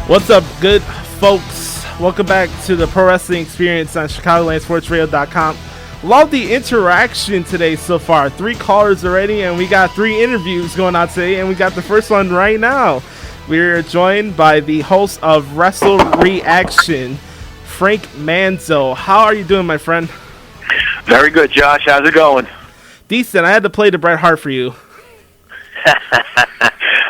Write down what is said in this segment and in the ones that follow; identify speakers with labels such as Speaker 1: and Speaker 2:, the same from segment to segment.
Speaker 1: What's up, good folks? Welcome back to the Pro Wrestling Experience on ChicagolandSportsRadio.com. Love the interaction today so far. 3 callers already, and we got 3 interviews going on today, and we got the first one right now. We're joined by the host of Wrestle Reaction, Frank Manzo. How are you doing, my friend?
Speaker 2: Very good, Josh. How's it going?
Speaker 1: Decent. I had to play the Bret Hart for you.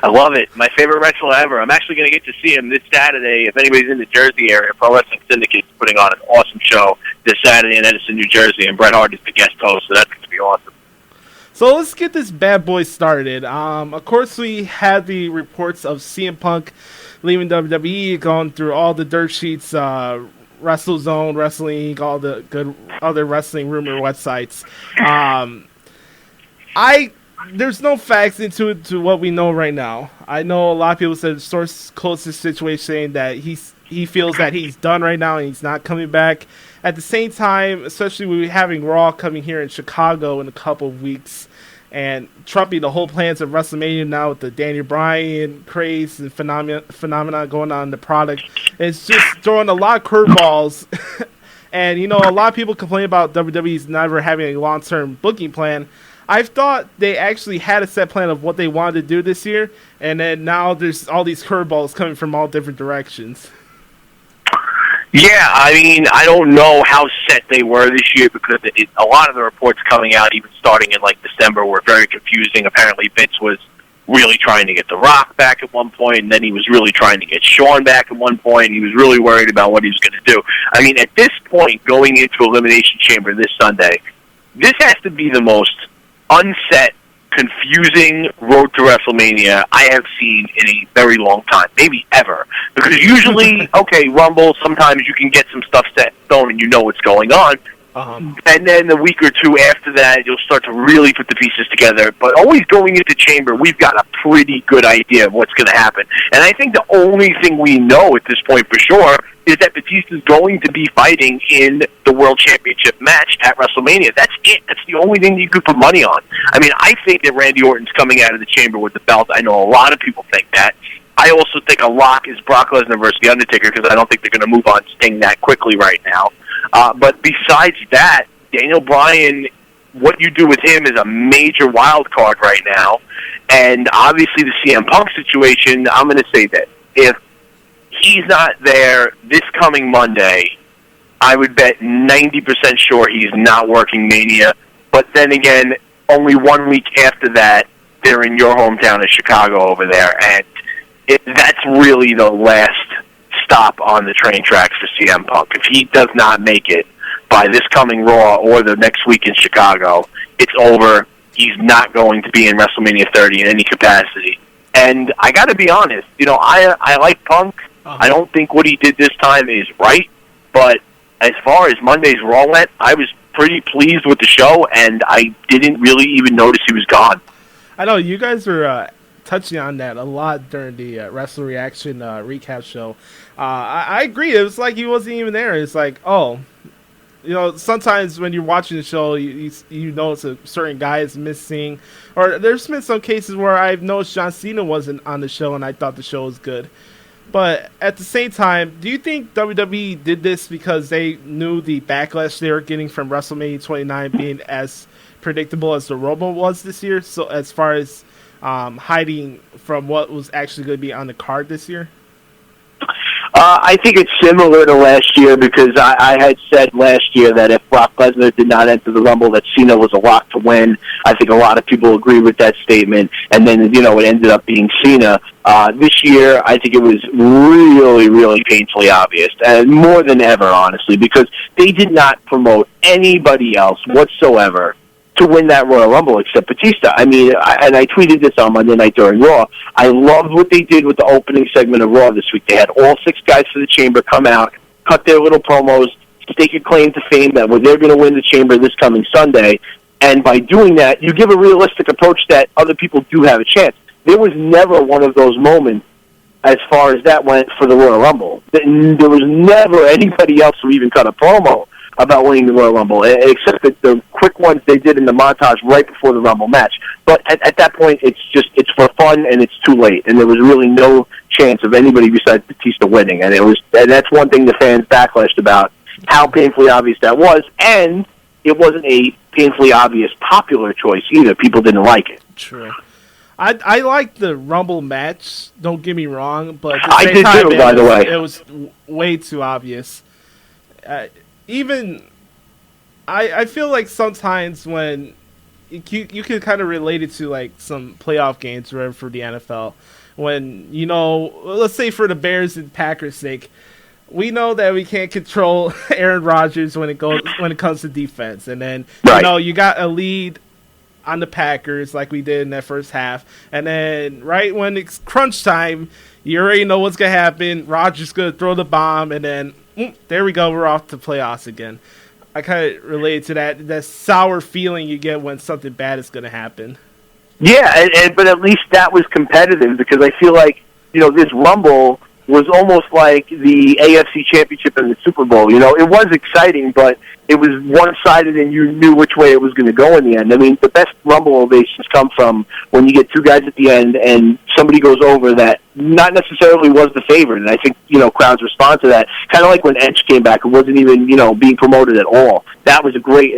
Speaker 2: I love it. My favorite wrestler ever. I'm actually going to get to see him this Saturday. If anybody's in the Jersey area, Pro Wrestling Syndicate is putting on an awesome show this Saturday in Edison, New Jersey, and Bret Hart is the guest host, so that's going to be awesome.
Speaker 1: So let's get this bad boy started. Of course, we had the reports of CM Punk leaving WWE, going through all the dirt sheets, WrestleZone, Wrestling, all the good other wrestling rumor websites. There's no facts into it to what we know right now. I know a lot of people said source close to the situation saying that he feels that he's done right now and he's not coming back. At the same time, especially with having Raw coming here in Chicago in a couple of weeks and trumping the whole plans of WrestleMania now with the Daniel Bryan craze and phenomena going on in the product, it's just throwing a lot of curveballs. And, you know, a lot of people complain about WWE's never having a long-term booking plan. I thought they actually had a set plan of what they wanted to do this year, and then now there's all these curveballs coming from all different directions.
Speaker 2: Yeah, I mean, I don't know how set they were this year because a lot of the reports coming out, even starting in, December, were very confusing. Apparently, Vince was really trying to get The Rock back at one point, and then he was really trying to get Shawn back at one point. He was really worried about what he was going to do. I mean, at this point, going into Elimination Chamber this Sunday, this has to be the most unset, confusing road to WrestleMania I have seen in a very long time, maybe ever. Because usually, okay, Rumble, sometimes you can get some stuff set in stone and you know what's going on. And then a week or two after that, you'll start to really put the pieces together. But always going into Chamber, we've got a pretty good idea of what's going to happen. And I think the only thing we know at this point for sure is that Batista's going to be fighting in the World Championship match at WrestleMania. That's it. That's the only thing you could put money on. I mean, I think that Randy Orton's coming out of the Chamber with the belt. I know a lot of people think that. I also think a lock is Brock Lesnar versus The Undertaker because I don't think they're going to move on Sting that quickly right now. But besides that, Daniel Bryan, what you do with him is a major wild card right now. And obviously the CM Punk situation, I'm going to say that if he's not there this coming Monday, I would bet 90% sure he's not working Mania. But then again, only 1 week after that, they're in your hometown of Chicago over there. And that's really the last stop on the train tracks for CM Punk. If he does not make it by this coming Raw or the next week in Chicago, it's over. He's not going to be in WrestleMania 30 in any capacity. And I got to be honest, you know, I like Punk. I don't think what he did this time is right, but as far as Monday's Raw went, I was pretty pleased with the show, and I didn't really even notice he was gone.
Speaker 1: I know you guys were touching on that a lot during the Wrestle Reaction recap show. I agree. It was like he wasn't even there. It's like, oh, you know, sometimes when you're watching the show, you notice a certain guy is missing. Or there's been some cases where I've noticed John Cena wasn't on the show, and I thought the show was good. But at the same time, do you think WWE did this because they knew the backlash they were getting from WrestleMania 29 being as predictable as the Rumble was this year? So as far as hiding from what was actually going to be on the card this year?
Speaker 2: I think it's similar to last year because I had said last year that if Brock Lesnar did not enter the Rumble, that Cena was a lock to win. I think a lot of people agree with that statement. And then, you know, it ended up being Cena. This year, I think it was really, really painfully obvious, and more than ever, honestly, because they did not promote anybody else whatsoever to win that Royal Rumble except Batista. I mean, I tweeted this on Monday night during Raw. I loved what they did with the opening segment of Raw this week. They had all 6 guys for the Chamber come out, cut their little promos, stake a claim to fame that they're going to win the Chamber this coming Sunday. And by doing that, you give a realistic approach that other people do have a chance. There was never one of those moments as far as that went for the Royal Rumble. There was never anybody else who even cut a promo about winning the Royal Rumble, except that the quick ones they did in the montage right before the Rumble match. But at that point, it's for fun, and it's too late. And there was really no chance of anybody besides Batista winning, and that's one thing the fans backlashed about how painfully obvious that was, and it wasn't a painfully obvious popular choice either. People didn't like it.
Speaker 1: True. I like the Rumble match. Don't get me wrong, but at the
Speaker 2: I
Speaker 1: same
Speaker 2: did
Speaker 1: time,
Speaker 2: too. By the way,
Speaker 1: it was way too obvious. I feel like sometimes when you can kind of relate it to like some playoff games or whatever for the NFL, when let's say for the Bears and Packers' sake, we know that we can't control Aaron Rodgers when it comes to defense, and then you got a lead on the Packers like we did in that first half, and then right when it's crunch time, you already know what's gonna happen. Rodgers gonna throw the bomb, and then there we go, we're off to playoffs again. I kind of relate to that sour feeling you get when something bad is gonna happen.
Speaker 2: Yeah, but at least that was competitive, because I feel like this Rumble was almost like the AFC Championship and the Super Bowl. It was exciting, but it was one-sided, and you knew which way it was going to go in the end. I mean, the best Rumble ovations come from when you get two guys at the end and somebody goes over that not necessarily was the favorite, and I think, crowds respond to that. Kind of like when Edge came back, it wasn't even, being promoted at all. That was a great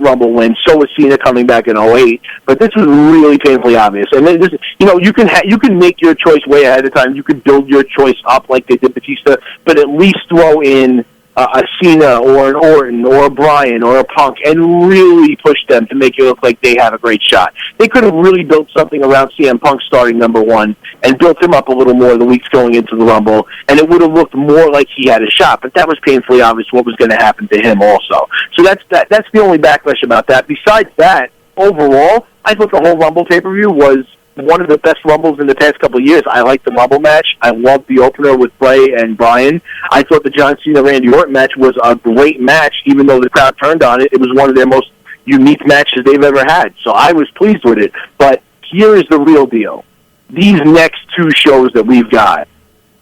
Speaker 2: Rumble win. So was Cena coming back in '08, but this was really painfully obvious. And then you can make your choice way ahead of time. You can build your choice up like they did Batista, but at least throw in a Cena or an Orton or a Bryan or a Punk and really push them to make it look like they have a great shot. They could have really built something around CM Punk starting number one and built him up a little more the weeks going into the Rumble, and it would have looked more like he had a shot. But that was painfully obvious what was going to happen to him also. So that's the only backlash about that. Besides that, overall, I thought the whole Rumble pay-per-view was one of the best Rumbles in the past couple of years. I liked the Rumble match. I loved the opener with Bray and Bryan. I thought the John Cena-Randy Orton match was a great match, even though the crowd turned on it. It was one of their most unique matches they've ever had. So I was pleased with it. But here is the real deal. These next two shows that we've got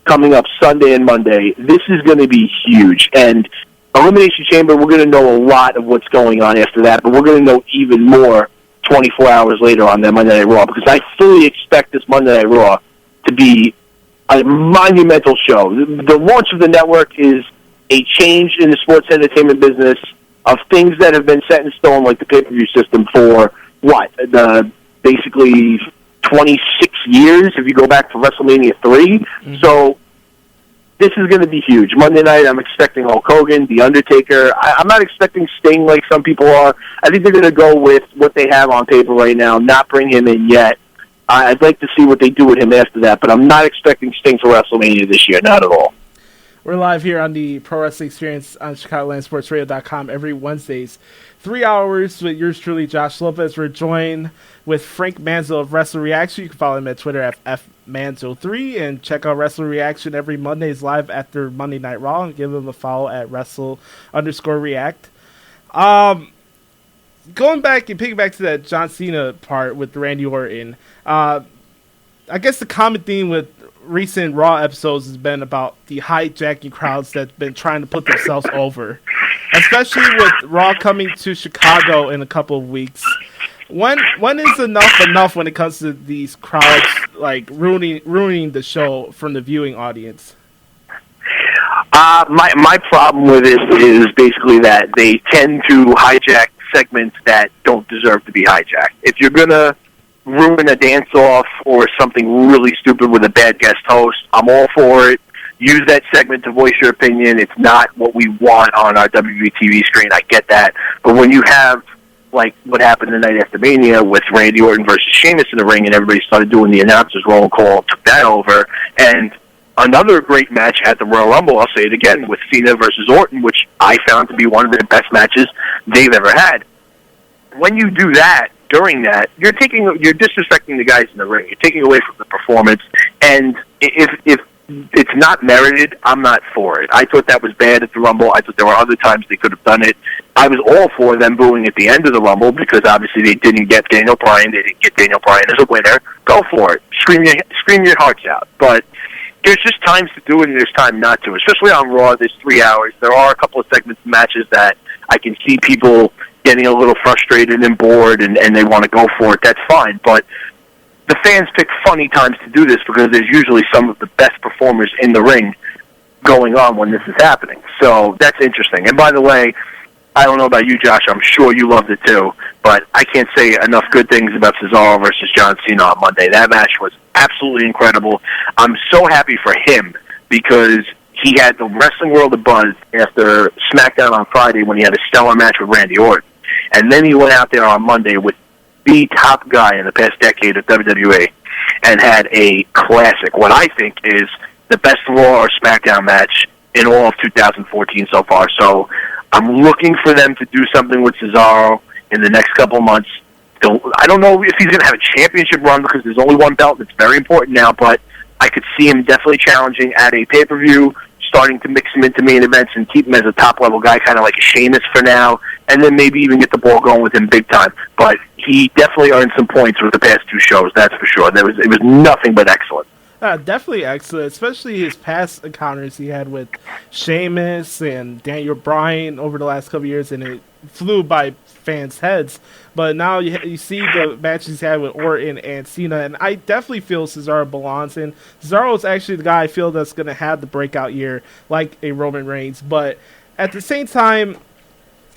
Speaker 2: coming up Sunday and Monday, this is going to be huge. And Elimination Chamber, we're going to know a lot of what's going on after that, but we're going to know even more 24 hours later on that Monday Night Raw, because I fully expect this Monday Night Raw to be a monumental show. The launch of the network is a change in the sports entertainment business of things that have been set in stone, like the pay-per-view system, for basically 26 years, if you go back to WrestleMania 3. Mm-hmm. So this is going to be huge. Monday night, I'm expecting Hulk Hogan, The Undertaker. I'm not expecting Sting like some people are. I think they're going to go with what they have on paper right now, not bring him in yet. I'd like to see what they do with him after that, but I'm not expecting Sting for WrestleMania this year, not at all.
Speaker 1: We're live here on the Pro Wrestling Experience on ChicagolandSportsRadio.com every Wednesdays. 3 hours with yours truly, Josh Lopez. We're joined with Frank Manzo of Wrestle Reaction. You can follow him at Twitter at FManzo3 and check out Wrestle Reaction every Mondays live after Monday Night Raw and give him a follow at Wrestle_React. Going back and picking back to that John Cena part with Randy Orton, I guess the common theme with recent Raw episodes has been about the hijacking crowds that's been trying to put themselves over, especially with Raw coming to Chicago in a couple of weeks. When is enough when it comes to these crowds like ruining the show from the viewing audience?
Speaker 2: My problem with it is basically that they tend to hijack segments that don't deserve to be hijacked. If you're gonna ruin a dance-off or something really stupid with a bad guest host, I'm all for it. Use that segment to voice your opinion. It's not what we want on our WWE TV screen. I get that. But when you have, like, what happened the night after Mania with Randy Orton versus Sheamus in the ring, and everybody started doing the announcers roll call, took that over, and another great match at the Royal Rumble, I'll say it again, with Cena versus Orton, which I found to be one of the best matches they've ever had. When you do that, during that, you're disrespecting the guys in the ring. You're taking away from the performance, and if it's not merited, I'm not for it. I thought that was bad at the Rumble. I thought there were other times they could have done it. I was all for them booing at the end of the Rumble because obviously they didn't get Daniel Bryan. They didn't get Daniel Bryan as a winner. Go for it. Scream your hearts out. But there's just times to do it and there's time not to. Especially on Raw, there's 3 hours. There are a couple of segments and matches that I can see people getting a little frustrated and bored and they want to go for it. That's fine. But the fans pick funny times to do this because there's usually some of the best performers in the ring going on when this is happening. So that's interesting. And by the way, I don't know about you, Josh. I'm sure you loved it too, but I can't say enough good things about Cesaro versus John Cena on Monday. That match was absolutely incredible. I'm so happy for him because he had the wrestling world abuzz after SmackDown on Friday when he had a stellar match with Randy Orton. And then he went out there on Monday with the top guy in the past decade of WWE and had a classic, what I think is the best Raw or SmackDown match in all of 2014 so far. So I'm looking for them to do something with Cesaro in the next couple of months. I don't know if he's going to have a championship run because there's only one belt that's very important now, but I could see him definitely challenging at a pay-per-view, starting to mix him into main events and keep him as a top-level guy, kind of like a Sheamus for now, and then maybe even get the ball going with him big time. But he definitely earned some points with the past two shows, that's for sure. It was nothing but excellent.
Speaker 1: Definitely excellent, especially his past encounters he had with Sheamus and Daniel Bryan over the last couple of years, and it flew by fans' heads. But now you see the matches he's had with Orton and Cena, and I definitely feel Cesaro belongs. And Cesaro is actually the guy I feel that's going to have the breakout year, like a Roman Reigns. But at the same time,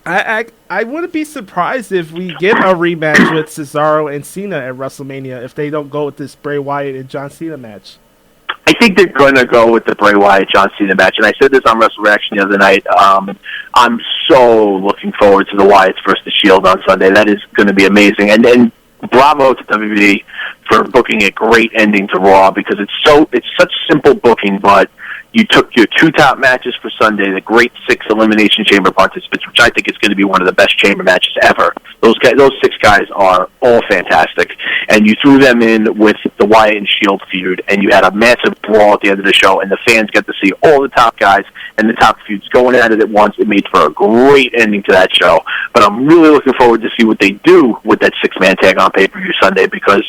Speaker 1: I wouldn't be surprised if we get a rematch with Cesaro and Cena at WrestleMania if they don't go with this Bray Wyatt and John Cena match.
Speaker 2: I think they're going to go with the Bray Wyatt John Cena match, and I said this on Wrestle Reaction the other night. I'm so looking forward to the Wyatts versus the Shield on Sunday. That is going to be amazing, and then bravo to WWE for booking a great ending to Raw because it's such simple booking, but you took your two top matches for Sunday, the great 6 Elimination Chamber participants, which I think is going to be one of the best Chamber matches ever. Those 6 guys are all fantastic. And you threw them in with the Wyatt and Shield feud, and you had a massive brawl at the end of the show, and the fans got to see all the top guys and the top feuds going at it at once. It made for a great ending to that show. But I'm really looking forward to see what they do with that 6-man tag on pay-per-view Sunday because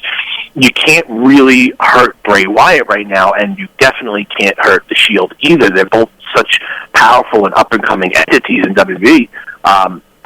Speaker 2: you can't really hurt Bray Wyatt right now, and you definitely can't hurt the Shield either. They're both such powerful and up-and-coming entities in WWE.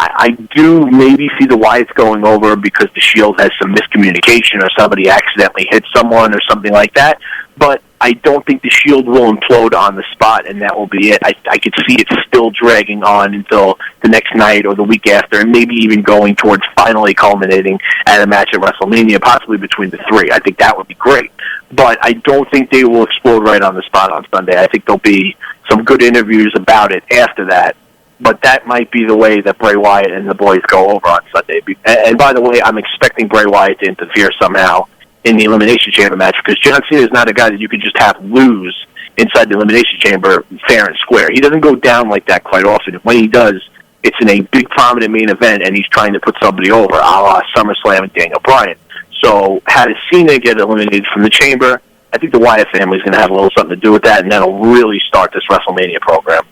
Speaker 2: I do maybe see the Wyatts going over because the Shield has some miscommunication or somebody accidentally hit someone or something like that, but I don't think the Shield will implode on the spot, and that will be it. I could see it still dragging on until the next night or the week after, and maybe even going towards finally culminating at a match at WrestleMania, possibly between the 3. I think that would be great. But I don't think they will explode right on the spot on Sunday. I think there'll be some good interviews about it after that. But that might be the way that Bray Wyatt and the boys go over on Sunday. And by the way, I'm expecting Bray Wyatt to interfere somehow in the Elimination Chamber match because John Cena is not a guy that you can just have lose inside the Elimination Chamber fair and square. He doesn't go down like that quite often. When he does, it's in a big prominent main event and he's trying to put somebody over, a la SummerSlam and Daniel Bryan. So had Cena get eliminated from the Chamber, I think the Wyatt family is going to have a little something to do with that, and that'll really start this WrestleMania program.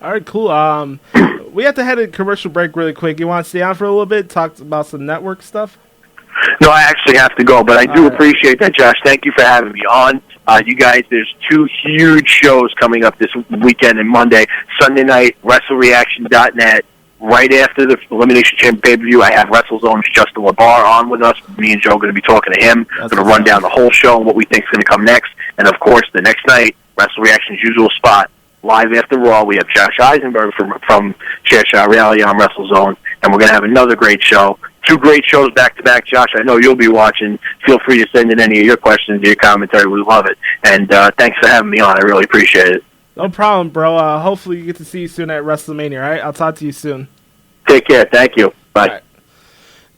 Speaker 1: All right, cool. We have to head a commercial break really quick. You want to stay on for a little bit, talk about some network stuff?
Speaker 2: No, I actually have to go, but I do appreciate that, Josh. Thank you for having me on. You guys, there's 2 huge shows coming up this weekend and Monday. Sunday night, WrestleReaction.net. Right after the Elimination Chamber pay-per-view, I have WrestleZone's Justin LaBar on with us. Me and Joe are going to be talking to him. Going to run down the whole show and what we think is going to come next. And, of course, the next night, Wrestle Reaction's usual spot. Live after Raw, we have Josh Eisenberg from Chairshot Reality on WrestleZone, and we're going to have another great show. 2 great shows back-to-back. Josh, I know you'll be watching. Feel free to send in any of your questions, your commentary. We love it. And thanks for having me on. I really appreciate it.
Speaker 1: No problem, bro. Hopefully you get to see you soon at WrestleMania, all right? I'll talk to you soon.
Speaker 2: Take care. Thank you. Bye.
Speaker 1: Right.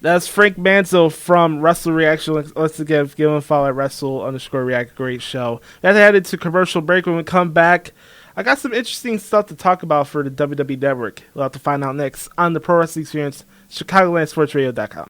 Speaker 1: That's Frank Manzo from Wrestle Reaction. Let's again give him a follow at Wrestle_React. Great show. We have to head into commercial break. When we come back, I got some interesting stuff to talk about for the WWE Network. We'll have to find out next on the Pro Wrestling Experience, ChicagolandSportsRadio.com.